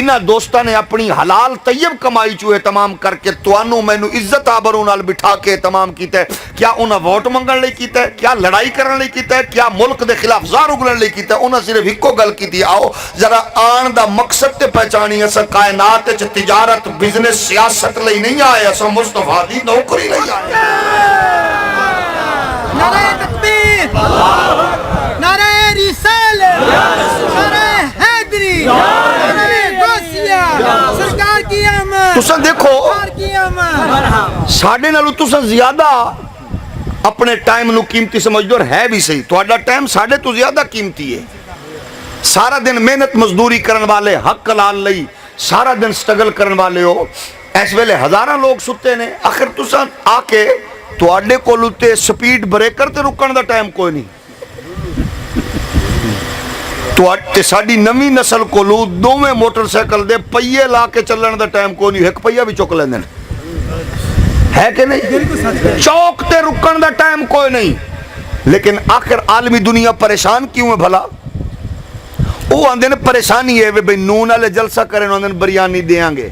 انہاں دوستاں نے اپنی حلال طیب کمائی چو اہتمام کر کے توانو مینو عزت آبروں نال بٹھا کے اہتمام کیتا ہے. کیا انہاں ووٹ منگن لئی کیتا ہے؟ کیا لڑائی کرن لئی کیتا ہے؟ کیا ملک دے خلاف زار اگلن لئی کیتا ہے؟ انہاں صرف ہکو گل کیتی آؤ ذرا آن دا مقصد تے پہچانی اسا کائنات وچ تجارت بزنس سیاست لئی نہیں آئے اسا مصطفیٰ دی نوکری لئی آئے. نعرہ تکبیر، نعرہ رسالت، نعرہ حیدری، نعرہ غوثیہ، سرکار کی آمد، تساں دیکھو سرکار کی آمد. ساڑھے نالو تساں زیادہ اپنے ٹائم نو قیمتی سمجھ دو ہے بھی صحیح. تہاڈا ٹائم ساڑھے تو زیادہ قیمتی ہے. سارا دن محنت مزدوری کرن والے حق لال لئی سارا دن سٹرگل کرن والے ہو. اس ویلے ہزاراں لوگ ستے نے. آخر تساں آ کے تواڈے کولوں تے سپیڈ بریکر تے رکن دا ٹائم کوئی نہیں. تے ساڈی نویں نسل کولوں دوویں موٹر سائیکل دے پہیے لا کے چلن دا ٹائم کوئی نہیں. ایک پہیا بھی چک لیندے ہے کہ نہیں؟ چوک تے رکن دا ٹائم کوئی نہیں. لیکن آخر عالمی دنیا پریشان کیوں ہے بھلا؟ وہ آندے نے پریشانی ہے بھئی نون والے جلسہ کریں آندے بریانی دیاں گے،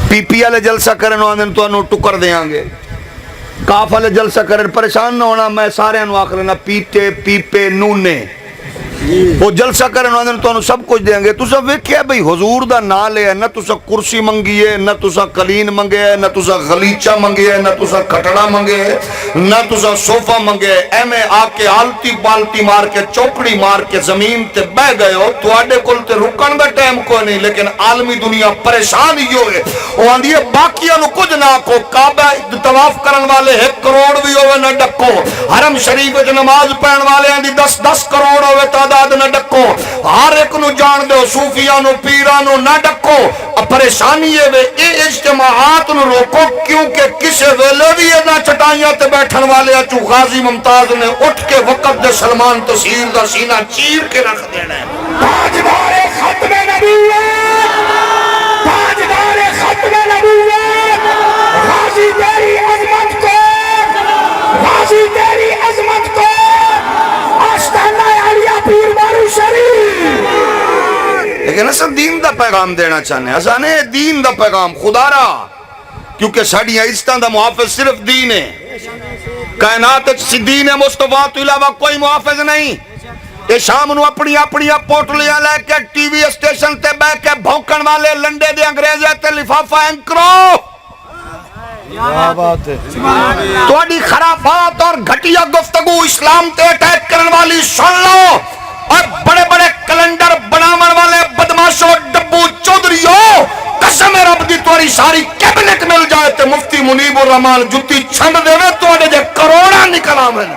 پی پی والے جلسہ کریں آندے تو انہوں ٹکر دیاں گے، کاف والے جلسہ کریں پریشان نہ ہونا. میں سارے انہوں آخر لینا پیٹے پیپے نونے وہ جلسہ کرنے آنے تو انہوں سب کچھ دیں گے. تسا ویکھیا بھئی حضور دا نا لے ہے، نہ تسا کرسی منگی ہے، نہ تسا قلین منگے ہے، نہ تسا غلیچہ منگے ہے، نہ تسا کھٹڑا منگے ہے، نہ تسا صوفہ منگے ہے. ایمیں آ کے آلتی بالتی مار کے چوکڑی مار کے زمین تے بہ گئے ہو. تواڈے کول تے رکن دا ٹائم کوئی نہیں. لیکن عالمی دنیا پریشان ہی ہوئے. وہ آندھی ہے باقیاں نو کچھ نہ کو. کعبہ طواف کرن والے 1 کروڑ بھی ہوئے نہ ڈکو. حرم شریف وچ نماز پڑھن والے آندھی 10 کروڑ ہوئے تعداد نہ ڈکو. ہر ایک نو جان دو، صوفیاں نو پیراں نو نہ ڈکو. پریشانی ہے وے اے اجتماعات نو روکو، کیونکہ کسے ویلے بھی نہ چٹائیاں تے بیٹھن والے چو غازی ممتاز نے اٹھ کے وقت دے سلمان تصویر دا سینہ چیر کے رکھ دینا ہے. تاجدار ختم نبوت، تاجدار ختم نبوت، غازی تیری عظمت کو، غازی تیری عظمت کو، آستانہ علیہ پیر بارو شریف. لیکن اصلا دین دا پیغام دینا چاہنے، اصلا دین دا پیغام خدا را، کیونکہ ساڑی عزتاں دا محافظ صرف دین ہے. کائنات دین مصطفیٰ تو علاوہ کوئی محافظ نہیں. یہ شام نو اپنی پوٹلیاں لے کے ٹی وی اسٹیشن تے بے کے بھونکن والے لنڈے دے انگریزے تے لفافہ اینکرو تواڈی خرافات اور گھٹیا گفتگو اسلام تے اٹیک کرن والی سن لو. اور بڑے بڑے کیلنڈر بناون والے بدماشو ڈبو چودھریو، قسم رب دی تواڈی ساری کیبنٹ مل جائے تے مفتی منیب الرحمان جتی چھنڈ دے تواڈے دے کروڑاں نکل آون.